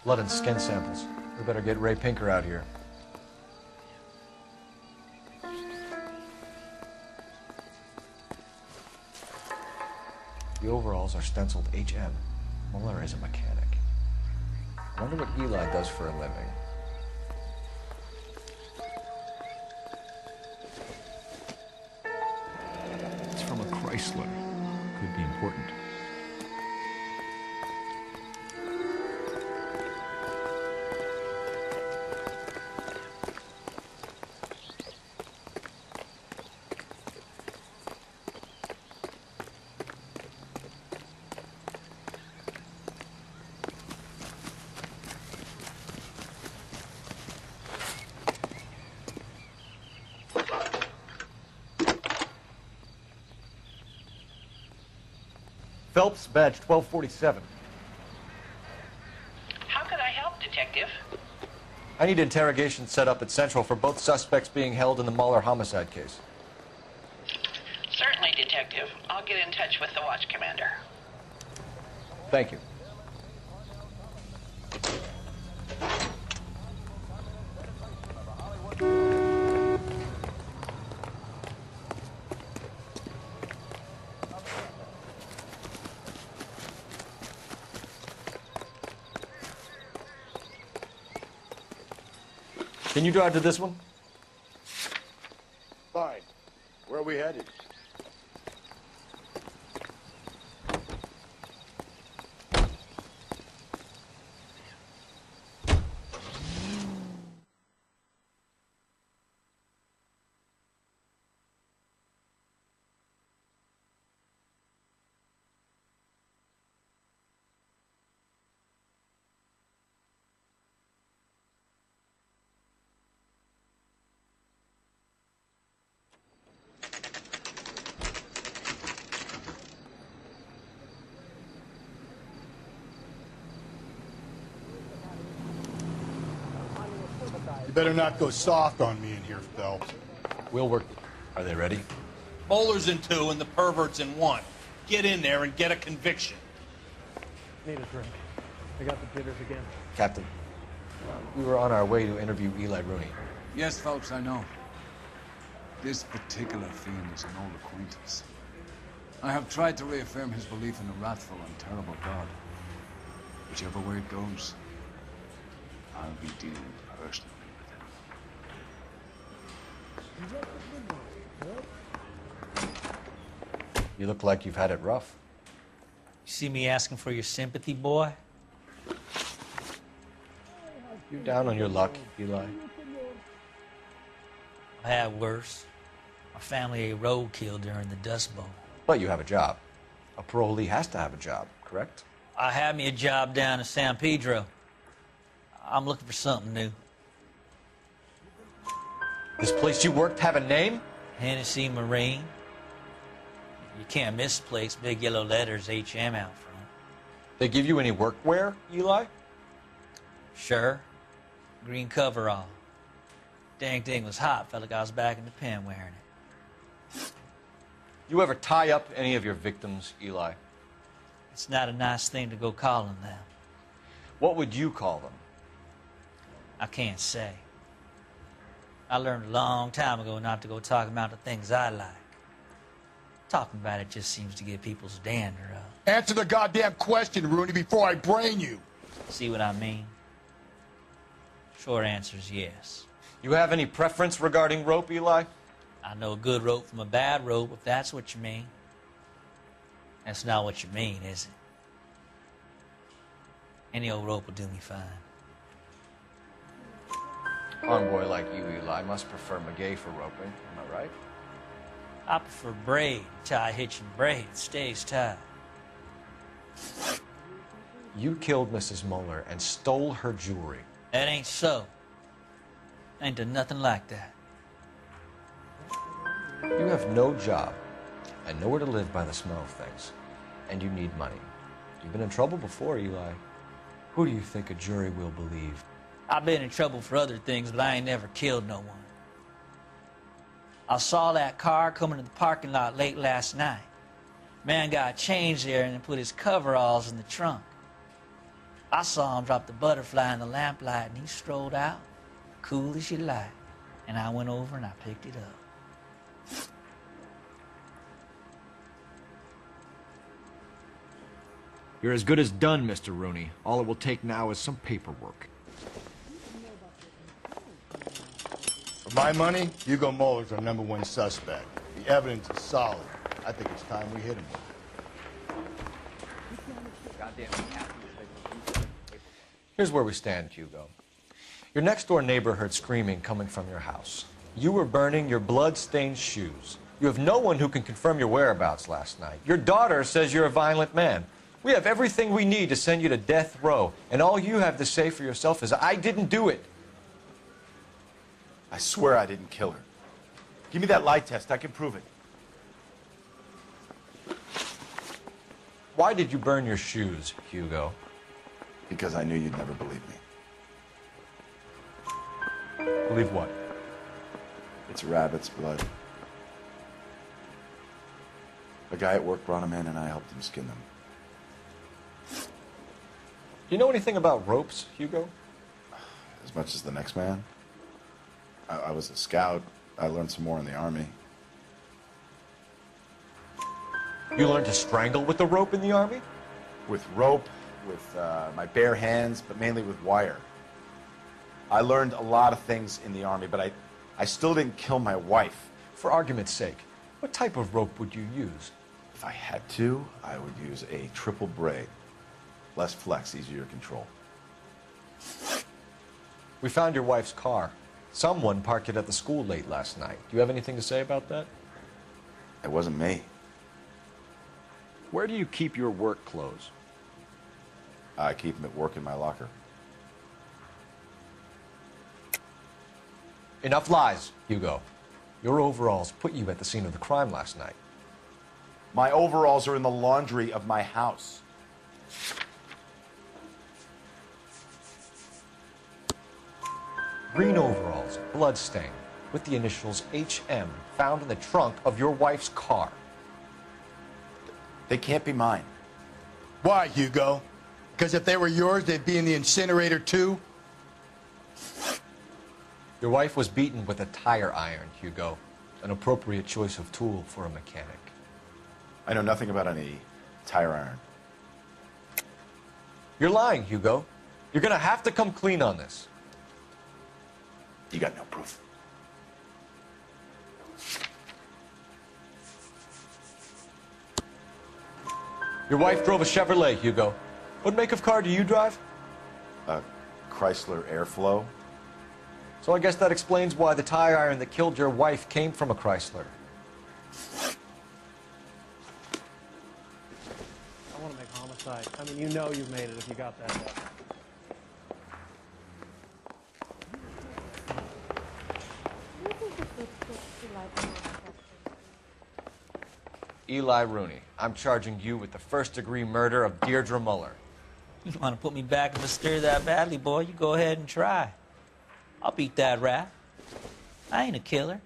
Blood and skin samples. We better get Ray Pinker out here. The overalls are stenciled HM. Muller is a mechanic. I wonder what Eli does for a living. It's from a Chrysler. Could be important. Phelps, badge 1247. How could I help, Detective? I need interrogation set up at Central for both suspects being held in the Muller homicide case. Certainly, Detective. I'll get in touch with the watch commander. Thank you. Can you drive to this one? Fine. Where are we headed? You better not go soft on me in here, Phelps. We'll work. Are they ready? Bowler's in 2 and the pervert's in 1. Get in there and get a conviction. Need a drink. I got the jitters again. Captain, we were on our way to interview Eli Rooney. Yes, Phelps, I know. This particular fiend is an old acquaintance. I have tried to reaffirm his belief in a wrathful and terrible God. Whichever way it goes, I'll be dealing personally with him. You look like you've had it rough. You see me asking for your sympathy, boy? You down on your luck, Eli? I had worse. My family ate roadkill during the Dust Bowl. But you have a job. A parolee has to have a job, correct? I had me a job down in San Pedro. I'm looking for something new. This place you worked have a name? Hennessy Marine. You can't miss the place. Big yellow letters, HM out front. They give you any workwear, Eli? Sure. Green coverall. Dang thing was hot. Felt like I was back in the pen wearing it. You ever tie up any of your victims, Eli? It's not a nice thing to go calling them. What would you call them? I can't say. I learned a long time ago not to go talking about the things I like. Talking about it just seems to get people's dander up. Answer the goddamn question, Rooney, before I brain you. See what I mean? Short answer is yes. You have any preference regarding rope, Eli? I know a good rope from a bad rope, if that's what you mean. That's not what you mean, is it? Any old rope will do me fine. Convoy like you, Eli, must prefer Magay for roping. Am I right? I prefer braid, tie, hitch, and braid. It stays tied. You killed Mrs. Muller and stole her jewelry. That ain't so. Ain't done nothing like that. You have no job and nowhere to live by the smell of things. And you need money. You've been in trouble before, Eli. Who do you think a jury will believe? I've been in trouble for other things, but I ain't never killed no one. I saw that car coming to the parking lot late last night. Man got changed there and put his coveralls in the trunk. I saw him drop the butterfly in the lamplight, and he strolled out, cool as you like. And I went over and I picked it up. You're as good as done, Mr. Rooney. All it will take now is some paperwork. For my money, Hugo Muller's our #1 suspect. The evidence is solid. I think it's time we hit him with it. Here's where we stand, Hugo. Your next-door neighbor heard screaming coming from your house. You were burning your blood-stained shoes. You have no one who can confirm your whereabouts last night. Your daughter says you're a violent man. We have everything we need to send you to death row, and all you have to say for yourself is, I didn't do it. I swear I didn't kill her. Give me that lie test. I can prove it. Why did you burn your shoes, Hugo? Because I knew you'd never believe me. Believe what? It's rabbit's blood. A guy at work brought him in and I helped him skin them. Do you know anything about ropes, Hugo? As much as the next man. I was a scout. I learned some more in the Army. You learned to strangle with the rope in the Army? With rope, with my bare hands, but mainly with wire. I learned a lot of things in the Army, but I still didn't kill my wife. For argument's sake, what type of rope would you use? If I had to, I would use a triple braid. Less flex, easier to control. We found your wife's car. Someone parked it at the school late last night. Do you have anything to say about that? It wasn't me. Where do you keep your work clothes? I keep them at work in my locker. Enough lies, Hugo. Your overalls put you at the scene of the crime last night. My overalls are in the laundry of my house. Green overalls, bloodstained, with the initials HM found in the trunk of your wife's car. They can't be mine. Why, Hugo? Because if they were yours, they'd be in the incinerator too? Your wife was beaten with a tire iron, Hugo. An appropriate choice of tool for a mechanic. I know nothing about any tire iron. You're lying, Hugo. You're gonna have to come clean on this. You got no proof. Your wife drove a Chevrolet, Hugo. What make of car do you drive? A Chrysler Airflow. So I guess that explains why the tire iron that killed your wife came from a Chrysler. I want to make homicide. I mean, you know you've made it if you got that. Eli Rooney, I'm charging you with the first-degree murder of Deirdre Muller. You want to put me back in the stir that badly, boy? You go ahead and try. I'll beat that rap. I ain't a killer.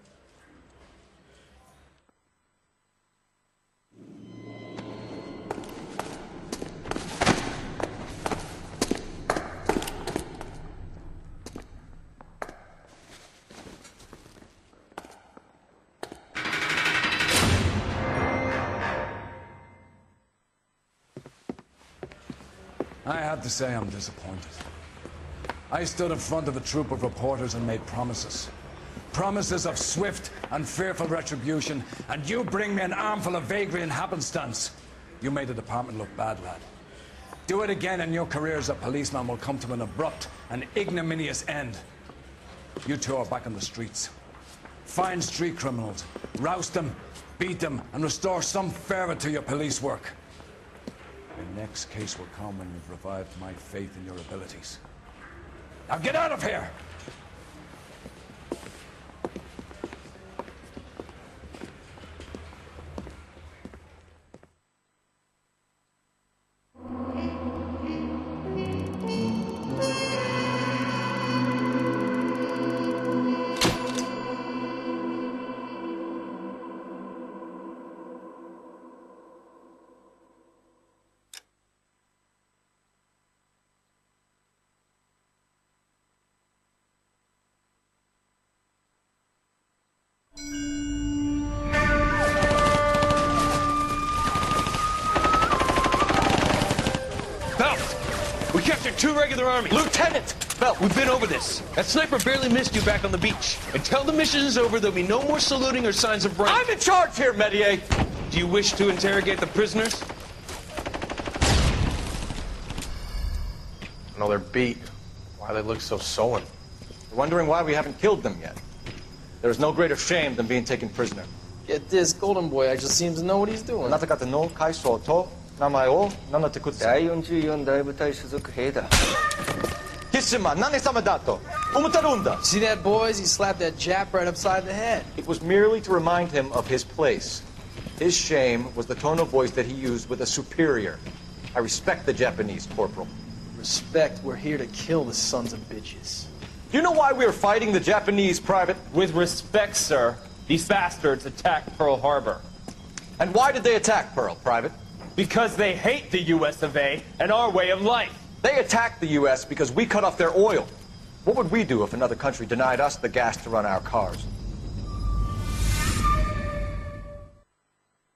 I have to say I'm disappointed. I stood in front of a troop of reporters and made promises. Promises of swift and fearful retribution, and you bring me an armful of vagary and happenstance. You made the department look bad, lad. Do it again and your career as a policeman will come to an abrupt and ignominious end. You two are back on the streets. Find street criminals, roust them, beat them, and restore some fervor to your police work. Your next case will come when you've revived my faith in your abilities. Now get out of here! regular army. Lieutenant! Well, we've been over this. That sniper barely missed you back on the beach. Until the mission is over, there'll be no more saluting or signs of rank. I'm in charge here, Medier! Do you wish to interrogate the prisoners? No, they're beat. Why they look so sullen? You're wondering why we haven't killed them yet. There is no greater shame than being taken prisoner. Get this, Golden Boy actually seems to know what he's doing. あなた方の階層と名前を名乗ってください。第44大部隊所属兵だ。キスマ、何様だと思ってるんだ。 See that, boys? He slapped that Jap right upside the head. It was merely to remind him of his place. His shame was the tone of voice that he used with a superior. I respect the Japanese, Corporal. Respect, we're here to kill the sons of bitches. Do you know why we are fighting the Japanese, Private? With respect, sir, these bastards attacked Pearl Harbor. And why did they attack Pearl, Private? Because they hate the US of A and our way of life. They attacked the U.S. because we cut off their oil. What would we do if another country denied us the gas to run our cars?